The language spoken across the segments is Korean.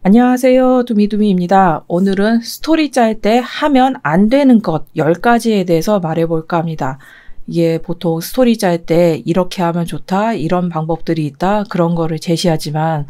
안녕하세요. 두미두미입니다. 오늘은 스토리 짤 때 하면 안 되는 것 10가지에 대해서 말해볼까 합니다. 이게 보통 스토리 짤 때 이렇게 하면 좋다, 이런 방법들이 있다, 그런 거를 제시하지만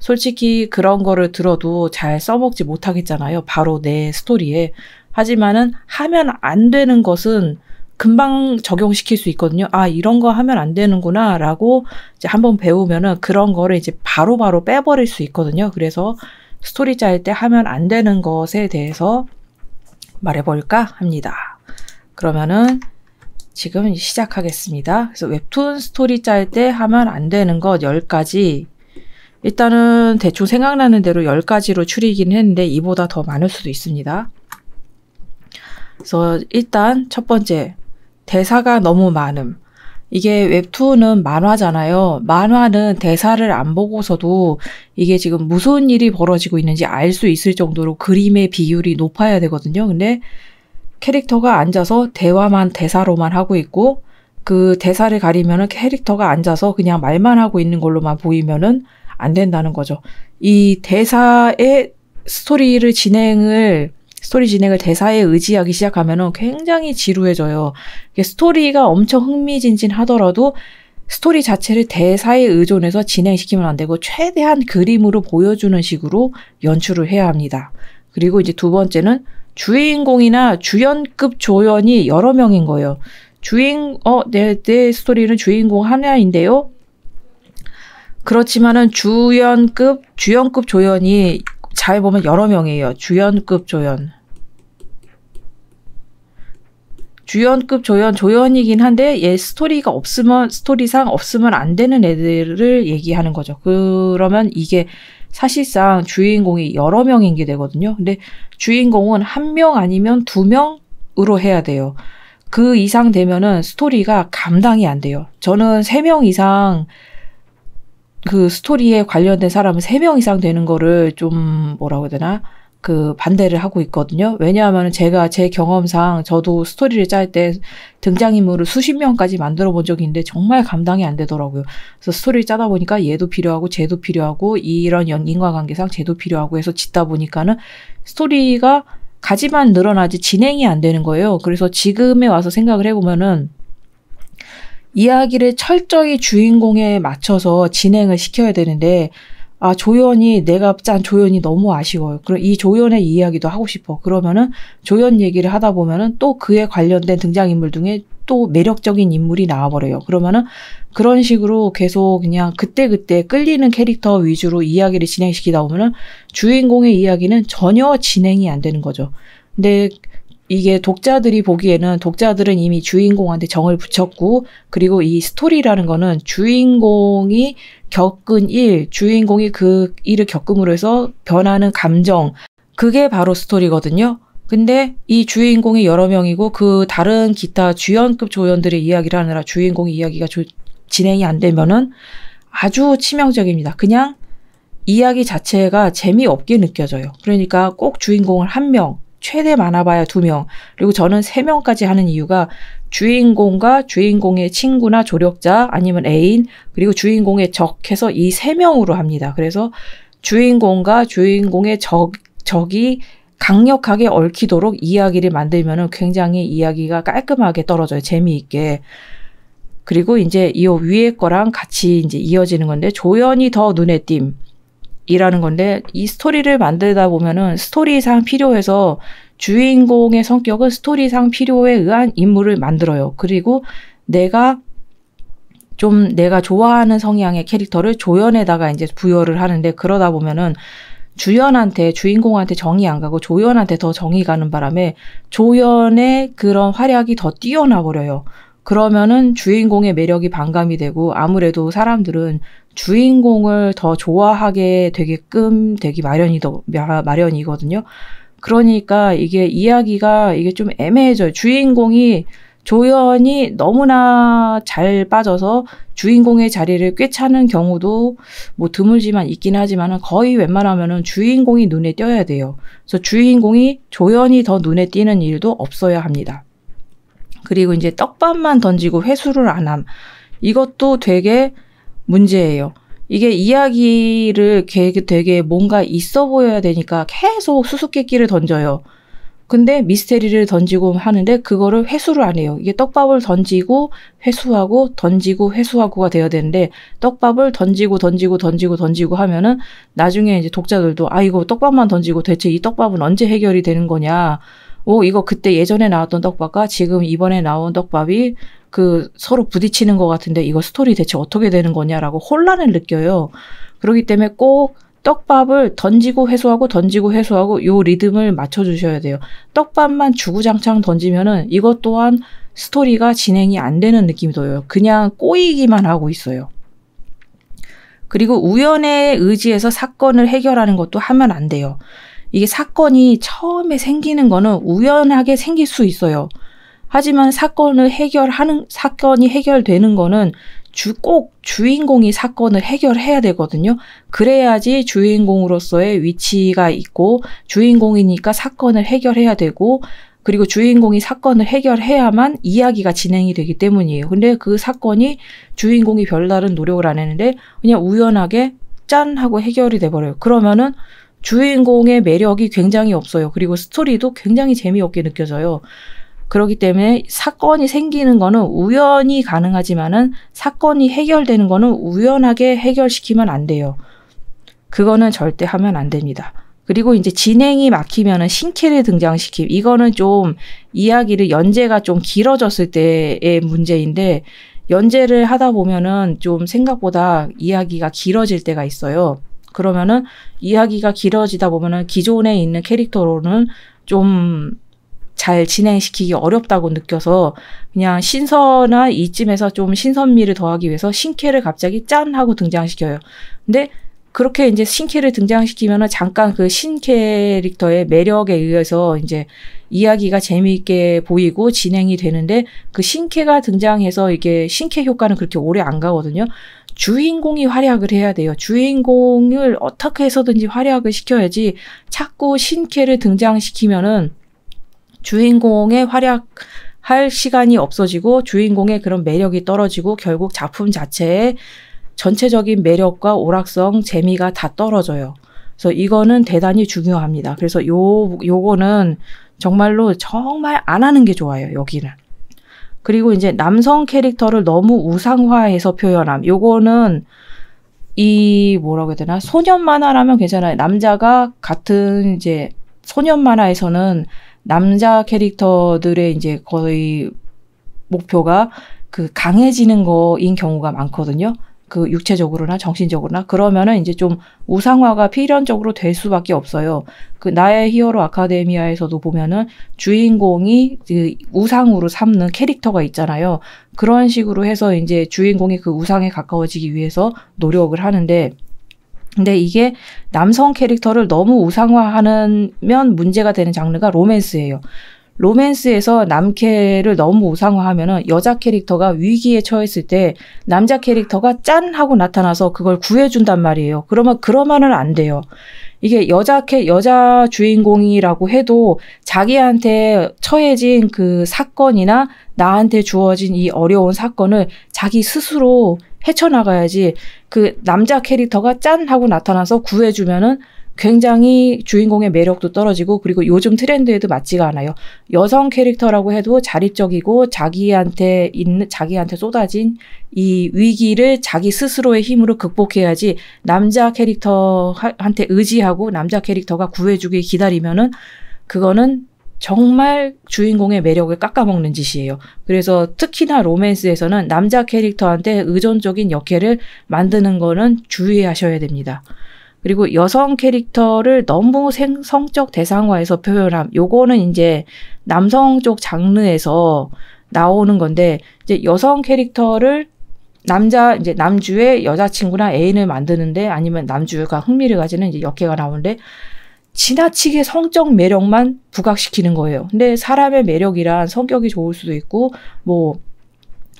솔직히 그런 거를 들어도 잘 써먹지 못하겠잖아요. 바로 내 스토리에. 하지만은 하면 안 되는 것은 금방 적용시킬 수 있거든요. 아, 이런 거 하면 안 되는구나 라고 이제 한번 배우면은 그런 거를 이제 바로바로 빼버릴 수 있거든요. 그래서 스토리 짤 때 하면 안 되는 것에 대해서 말해볼까 합니다. 그러면은 지금 시작하겠습니다. 그래서 웹툰 스토리 짤 때 하면 안 되는 것 10가지. 일단은 대충 생각나는 대로 10가지로 추리긴 했는데 이보다 더 많을 수도 있습니다. 그래서 일단 첫 번째, 대사가 너무 많음. 이게 웹툰은 만화잖아요. 만화는 대사를 안 보고서도 이게 지금 무슨 일이 벌어지고 있는지 알 수 있을 정도로 그림의 비율이 높아야 되거든요. 근데 캐릭터가 앉아서 대사로만 하고 있고 그 대사를 가리면은 캐릭터가 앉아서 그냥 말만 하고 있는 걸로만 보이면은 안 된다는 거죠. 이 대사의 스토리 진행을 대사에 의지하기 시작하면은 굉장히 지루해져요. 스토리가 엄청 흥미진진하더라도 스토리 자체를 대사에 의존해서 진행시키면 안 되고 최대한 그림으로 보여주는 식으로 연출을 해야 합니다. 그리고 이제 두 번째는 주인공이나 주연급 조연이 여러 명인 거예요. 내 스토리는 주인공 하나인데요. 그렇지만은 주연급 조연이 잘 보면 여러 명이에요. 주연급 조연이긴 한데 얘 스토리상 없으면 안 되는 애들을 얘기하는 거죠. 그러면 이게 사실상 주인공이 여러 명인 게 되거든요. 근데 주인공은 1명 아니면 2명으로 해야 돼요. 그 이상 되면은 스토리가 감당이 안 돼요. 저는 3명 이상 그 스토리에 관련된 사람은 3명 이상 되는 거를 좀 뭐라고 해야 되나? 반대를 하고 있거든요. 왜냐하면 제가 제 경험상 저도 스토리를 짤 때 등장인물을 수십 명까지 만들어 본 적이 있는데 정말 감당이 안 되더라고요. 그래서 스토리를 짜다 보니까 얘도 필요하고 쟤도 필요하고 이런 인과관계상 쟤도 필요하고 해서 짓다 보니까는 스토리가 가지만 늘어나지 진행이 안 되는 거예요. 그래서 지금에 와서 생각을 해보면은 이야기를 철저히 주인공에 맞춰서 진행을 시켜야 되는데 내가 짠 조연이 너무 아쉬워요. 그럼 이 조연의 이야기도 하고 싶어. 그러면은 조연 얘기를 하다 보면은 또 그에 관련된 등장인물 중에 또 매력적인 인물이 나와버려요. 그러면은 그런 식으로 계속 그냥 그때그때 끌리는 캐릭터 위주로 이야기를 진행시키다 보면은 주인공의 이야기는 전혀 진행이 안 되는 거죠. 근데 이게 독자들은 이미 주인공한테 정을 붙였고, 그리고 이 스토리라는 거는 주인공이 겪은 주인공이 그 일을 겪음으로 해서 변하는 감정, 그게 바로 스토리거든요. 근데 이 주인공이 여러 명이고 그 다른 기타 주연급 조연들의 이야기를 하느라 주인공의 이야기가 진행이 안 되면은 아주 치명적입니다. 그냥 이야기 자체가 재미없게 느껴져요. 그러니까 꼭 주인공을 1명, 최대 많아봐야 2명, 그리고 저는 3명까지 하는 이유가 주인공과 주인공의 친구나 조력자 아니면 애인 그리고 주인공의 적 해서 이 3명으로 합니다. 그래서 주인공과 주인공의 적이 강력하게 얽히도록 이야기를 만들면은 굉장히 이야기가 깔끔하게 떨어져요. 재미있게. 그리고 이제 이 위에 거랑 같이 이제 이어지는 건데 조연이 더 눈에 띈. 이라는 건데 이 스토리를 만들다 보면은 스토리상 필요해서 주인공의 성격은 스토리상 필요에 의한 인물을 만들어요. 그리고 내가 좋아하는 성향의 캐릭터를 조연에다가 이제 부여를 하는데 그러다 보면은 주인공한테 정이 안 가고 조연한테 더 정이 가는 바람에 조연의 그런 활약이 더 뛰어나 버려요. 그러면은 주인공의 매력이 반감이 되고 아무래도 사람들은 주인공을 더 좋아하게 되게끔 되기 마련이거든요. 그러니까 이게 좀 애매해져요. 조연이 너무나 잘 빠져서 주인공의 자리를 꿰차는 경우도 뭐 드물지만 있긴 하지만 거의 웬만하면은 주인공이 눈에 띄어야 돼요. 그래서 조연이 더 눈에 띄는 일도 없어야 합니다. 그리고 이제 떡밥만 던지고 회수를 안 함. 이것도 되게 문제예요. 이게 이야기를 되게 뭔가 있어 보여야 되니까 계속 수수께끼를 던져요. 근데 미스테리를 던지고 하는데 그거를 회수를 안 해요. 이게 떡밥을 던지고 회수하고 던지고 회수하고가 되어야 되는데 떡밥을 던지고 하면은 나중에 이제 독자들도 이거 떡밥만 던지고 대체 이 떡밥은 언제 해결이 되는 거냐. 이거 그때 예전에 나왔던 떡밥과 지금 이번에 나온 떡밥이 서로 부딪히는 것 같은데 이거 스토리 대체 어떻게 되는 거냐라고 혼란을 느껴요. 그렇기 때문에 꼭 떡밥을 던지고 회수하고 요 리듬을 맞춰주셔야 돼요. 떡밥만 주구장창 던지면은 이것 또한 스토리가 진행이 안 되는 느낌이 들어요. 그냥 꼬이기만 하고 있어요. 그리고 우연에 의지해서 사건을 해결하는 것도 하면 안 돼요. 이게 사건이 처음에 생기는 거는 우연하게 생길 수 있어요. 하지만 사건이 해결되는 거는 꼭 주인공이 사건을 해결해야 되거든요. 그래야지 주인공으로서의 위치가 있고 주인공이니까 사건을 해결해야 되고 그리고 주인공이 사건을 해결해야만 이야기가 진행이 되기 때문이에요. 근데 그 사건이 주인공이 별다른 노력을 안 했는데 그냥 우연하게 짠 하고 해결이 돼버려요. 그러면은 주인공의 매력이 굉장히 없어요. 그리고 스토리도 굉장히 재미없게 느껴져요. 그렇기 때문에 사건이 생기는 거는 우연히 가능하지만은 사건이 해결되는 거는 우연하게 해결시키면 안 돼요. 그거는 절대 하면 안 됩니다. 그리고 이제 진행이 막히면은 신캐를 등장시킴. 이거는 좀 이야기를 연재가 좀 길어졌을 때의 문제인데 연재를 하다 보면은 좀 생각보다 이야기가 길어질 때가 있어요. 그러면은 이야기가 길어지다 보면은 기존에 있는 캐릭터로는 좀 잘 진행시키기 어렵다고 느껴서 그냥 신선한 이쯤에서 좀 신선미를 더하기 위해서 신캐를 갑자기 짠 하고 등장시켜요. 근데 그렇게 이제 신캐를 등장시키면은 잠깐 그 신캐릭터의 매력에 의해서 이제 이야기가 재미있게 보이고 진행이 되는데 그 신캐가 등장해서 이게 신캐 효과는 그렇게 오래 안 가거든요. 주인공이 활약을 해야 돼요. 주인공을 어떻게 해서든지 활약을 시켜야지 자꾸 신캐를 등장시키면은 주인공의 활약할 시간이 없어지고 주인공의 그런 매력이 떨어지고 결국 작품 자체의 전체적인 매력과 오락성, 재미가 다 떨어져요. 그래서 이거는 대단히 중요합니다. 그래서 요거는 정말로 정말 안 하는 게 좋아요, 여기는. 그리고 이제 남성 캐릭터를 너무 우상화해서 표현함. 요거는 뭐라고 해야 되나? 소년 만화라면 괜찮아요. 남자가 같은 이제 소년 만화에서는 남자 캐릭터들의 이제 거의 목표가 강해지는 거인 경우가 많거든요. 육체적으로나 정신적으로나. 그러면은 이제 좀 우상화가 필연적으로 될 수밖에 없어요. 나의 히어로 아카데미아에서도 보면은 주인공이 우상으로 삼는 캐릭터가 있잖아요. 그런 식으로 해서 이제 주인공이 그 우상에 가까워지기 위해서 노력을 하는데 근데 이게 남성 캐릭터를 너무 우상화하면 문제가 되는 장르가 로맨스예요. 로맨스에서 남캐를 너무 우상화하면은 여자 캐릭터가 위기에 처했을 때 남자 캐릭터가 짠 하고 나타나서 그걸 구해준단 말이에요. 그러면은 안 돼요. 이게 여자 주인공이라고 해도 자기한테 처해진 그 사건이나 나한테 주어진 이 어려운 사건을 자기 스스로 헤쳐나가야지 그 남자 캐릭터가 짠 하고 나타나서 구해주면은 굉장히 주인공의 매력도 떨어지고 그리고 요즘 트렌드에도 맞지가 않아요. 여성 캐릭터라고 해도 자립적이고 자기한테 쏟아진 이 위기를 자기 스스로의 힘으로 극복해야지 남자 캐릭터한테 의지하고 남자 캐릭터가 구해주길 기다리면은 그거는 정말 주인공의 매력을 깎아먹는 짓이에요. 그래서 특히나 로맨스에서는 남자 캐릭터한테 의존적인 역할을 만드는 거는 주의하셔야 됩니다. 그리고 여성 캐릭터를 너무 성적 대상화해서 표현함. 요거는 이제 남성 쪽 장르에서 나오는 건데 이제 여성 캐릭터를 남주의 여자친구나 애인을 만드는데 아니면 남주가 흥미를 가지는 이제 역해가 나오는데 지나치게 성적 매력만 부각시키는 거예요. 근데 사람의 매력이란 성격이 좋을 수도 있고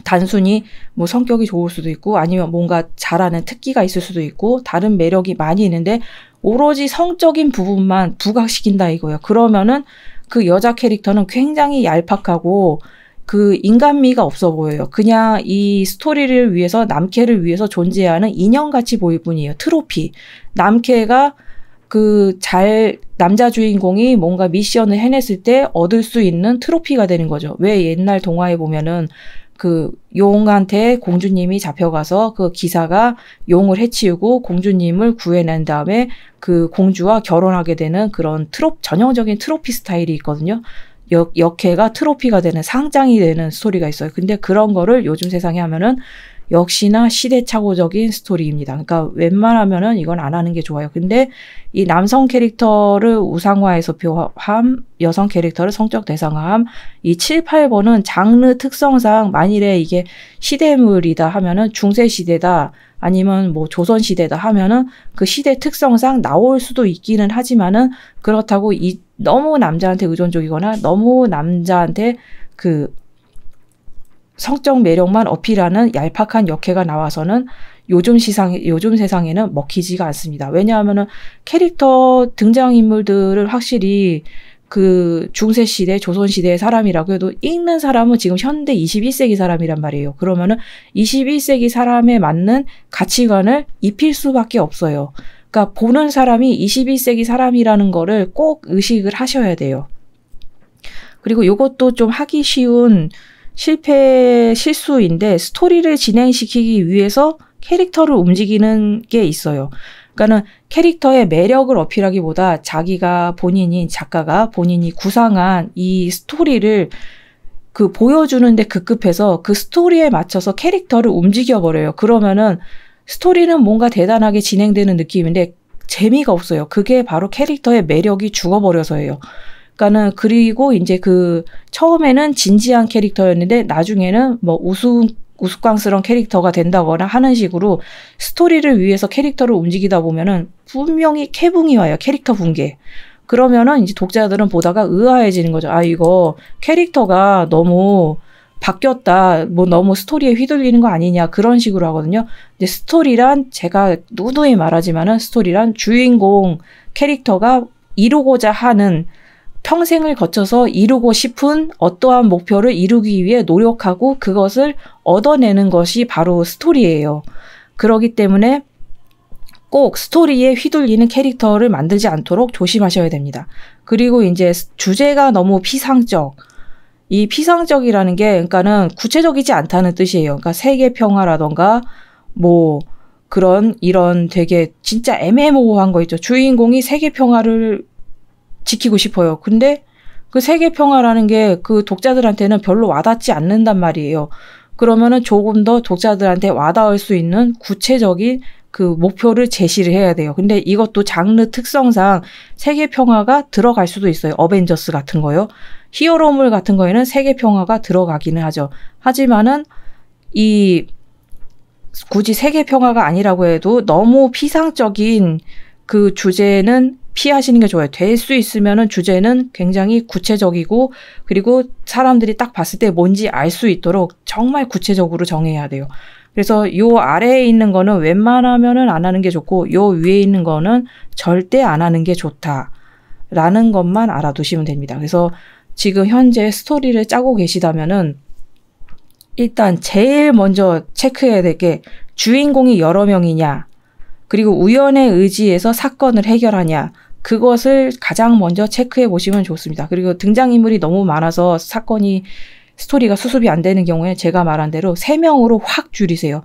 단순히 성격이 좋을 수도 있고 아니면 뭔가 잘하는 특기가 있을 수도 있고 다른 매력이 많이 있는데 오로지 성적인 부분만 부각시킨다 이거예요. 그러면은 그 여자 캐릭터는 굉장히 얄팍하고 그 인간미가 없어 보여요. 그냥 이 스토리를 위해서 남캐를 위해서 존재하는 인형같이 보일 뿐이에요. 트로피. 남캐가 남자 주인공이 뭔가 미션을 해냈을 때 얻을 수 있는 트로피가 되는 거죠. 왜 옛날 동화에 보면은 그 용한테 공주님이 잡혀가서 그 기사가 용을 해치우고 공주님을 구해낸 다음에 그 공주와 결혼하게 되는 그런 전형적인 트로피 스타일이 있거든요. 역캐가 트로피가 되는 상장이 되는 스토리가 있어요. 근데 그런 거를 요즘 세상에 하면은 역시나 시대착오적인 스토리입니다. 그러니까 웬만하면은 이건 안 하는 게 좋아요. 근데 이 남성 캐릭터를 우상화해서 표함, 여성 캐릭터를 성적 대상화함, 이 7, 8번은 장르 특성상 만일에 이게 시대물이다 하면은 중세시대다 아니면 뭐 조선시대다 하면은 그 시대 특성상 나올 수도 있기는 하지만은 그렇다고 너무 남자한테 의존적이거나 너무 남자한테 그 성적 매력만 어필하는 얄팍한 역캐가 나와서는 요즘 세상에는 먹히지가 않습니다. 왜냐하면은 캐릭터 등장인물들을 확실히 그 중세시대, 조선시대의 사람이라고 해도 읽는 사람은 지금 현대 21세기 사람이란 말이에요. 그러면은 21세기 사람에 맞는 가치관을 입힐 수밖에 없어요. 그러니까 보는 사람이 21세기 사람이라는 거를 꼭 의식을 하셔야 돼요. 그리고 이것도 좀 하기 쉬운 실수인데 스토리를 진행시키기 위해서 캐릭터를 움직이는 게 있어요. 그러니까는 캐릭터의 매력을 어필하기보다 작가가 본인이 구상한 이 스토리를 보여주는데 급급해서 그 스토리에 맞춰서 캐릭터를 움직여버려요. 그러면은 스토리는 뭔가 대단하게 진행되는 느낌인데 재미가 없어요. 그게 바로 캐릭터의 매력이 죽어버려서예요. 그러니까는 그리고 이제 처음에는 진지한 캐릭터였는데 나중에는 뭐 우스꽝스러운 캐릭터가 된다거나 하는 식으로 스토리를 위해서 캐릭터를 움직이다 보면은 분명히 캐붕이 와요. 캐릭터 붕괴. 그러면은 이제 독자들은 보다가 의아해지는 거죠. 아, 이거 캐릭터가 너무 바뀌었다. 뭐 너무 스토리에 휘둘리는 거 아니냐. 그런 식으로 하거든요. 근데 스토리란 제가 누누이 말하지만은 스토리란 주인공 캐릭터가 이루고자 하는 평생을 거쳐서 이루고 싶은 어떠한 목표를 이루기 위해 노력하고 그것을 얻어내는 것이 바로 스토리예요. 그렇기 때문에 꼭 스토리에 휘둘리는 캐릭터를 만들지 않도록 조심하셔야 됩니다. 그리고 이제 주제가 너무 피상적. 이 피상적이라는 게 그러니까는 구체적이지 않다는 뜻이에요. 그러니까 세계 평화라던가 뭐 이런 되게 진짜 애매모호한 거 있죠. 주인공이 세계 평화를 지키고 싶어요. 근데 그 세계 평화라는 게 그 독자들한테는 별로 와닿지 않는단 말이에요. 그러면은 조금 더 독자들한테 와닿을 수 있는 구체적인 그 목표를 제시를 해야 돼요. 근데 이것도 장르 특성상 세계 평화가 들어갈 수도 있어요. 어벤져스 같은 거요. 히어로물 같은 거에는 세계 평화가 들어가기는 하죠. 하지만은 굳이 세계 평화가 아니라고 해도 너무 피상적인 그 주제는 피하시는 게 좋아요. 될 수 있으면은 주제는 굉장히 구체적이고 그리고 사람들이 딱 봤을 때 뭔지 알 수 있도록 정말 구체적으로 정해야 돼요. 그래서 요 아래에 있는 거는 웬만하면은 안 하는 게 좋고 요 위에 있는 거는 절대 안 하는 게 좋다라는 것만 알아두시면 됩니다. 그래서 지금 현재 스토리를 짜고 계시다면은 일단 제일 먼저 체크해야 될 게 주인공이 여러 명이냐 그리고 우연의 의지에서 사건을 해결하냐 그것을 가장 먼저 체크해 보시면 좋습니다. 그리고 등장인물이 너무 많아서 스토리가 수습이 안 되는 경우에 제가 말한 대로 3명으로 확 줄이세요.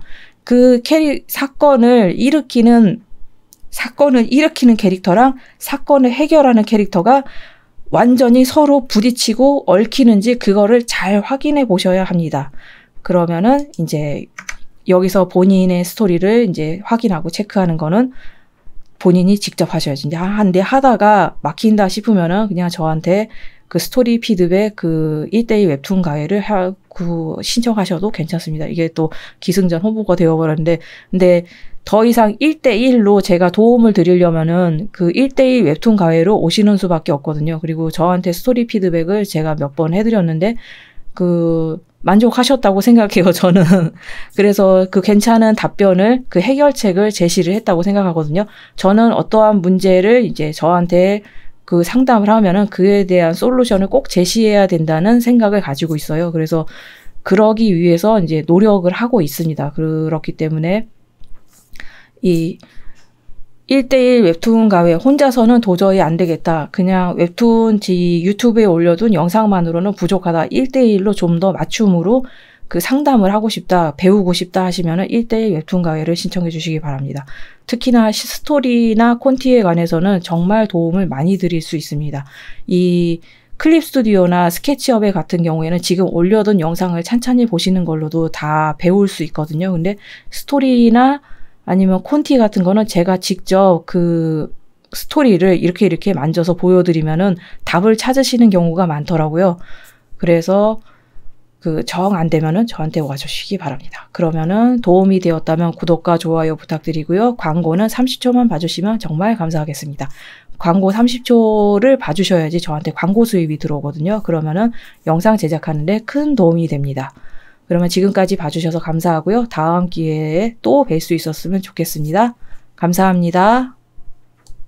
사건을 일으키는 캐릭터랑 사건을 해결하는 캐릭터가 완전히 서로 부딪히고 얽히는지 그거를 잘 확인해 보셔야 합니다. 그러면은 이제 여기서 본인의 스토리를 이제 확인하고 체크하는 거는 본인이 직접 하셔야지. 근데 하다가 막힌다 싶으면은 그냥 저한테 그 스토리 피드백 1대1 웹툰 가해를 신청하셔도 괜찮습니다. 이게 또 기승전 홍보가 되어버렸는데, 근데 더 이상 1대1로 제가 도움을 드리려면은 그 1대1 웹툰 가해로 오시는 수밖에 없거든요. 그리고 저한테 스토리 피드백을 제가 몇 번 해드렸는데, 만족하셨다고 생각해요, 저는. 그래서 괜찮은 답변을, 해결책을 제시를 했다고 생각하거든요. 저는 어떠한 문제를 이제 저한테 그 상담을 하면은 그에 대한 솔루션을 꼭 제시해야 된다는 생각을 가지고 있어요. 그래서 그러기 위해서 이제 노력을 하고 있습니다. 그렇기 때문에 이 1대1 웹툰 가회 혼자서는 도저히 안 되겠다. 그냥 웹툰 유튜브에 올려둔 영상만으로는 부족하다. 1대1로 좀 더 맞춤으로 그 상담을 하고 싶다, 배우고 싶다 하시면은 1대1 웹툰 가회를 신청해 주시기 바랍니다. 특히나 스토리나 콘티에 관해서는 정말 도움을 많이 드릴 수 있습니다. 이 클립 스튜디오나 스케치업에 같은 경우에는 지금 올려둔 영상을 찬찬히 보시는 걸로도 다 배울 수 있거든요. 근데 스토리나 아니면 콘티 같은 거는 제가 직접 그 스토리를 이렇게 만져서 보여드리면은 답을 찾으시는 경우가 많더라고요. 그래서 그 정 안 되면은 저한테 와주시기 바랍니다. 그러면은 도움이 되었다면 구독과 좋아요 부탁드리고요. 광고는 30초만 봐주시면 정말 감사하겠습니다. 광고 30초를 봐주셔야지 저한테 광고 수입이 들어오거든요. 그러면은 영상 제작하는데 큰 도움이 됩니다. 그러면 지금까지 봐주셔서 감사하고요. 다음 기회에 또 뵐 수 있었으면 좋겠습니다. 감사합니다.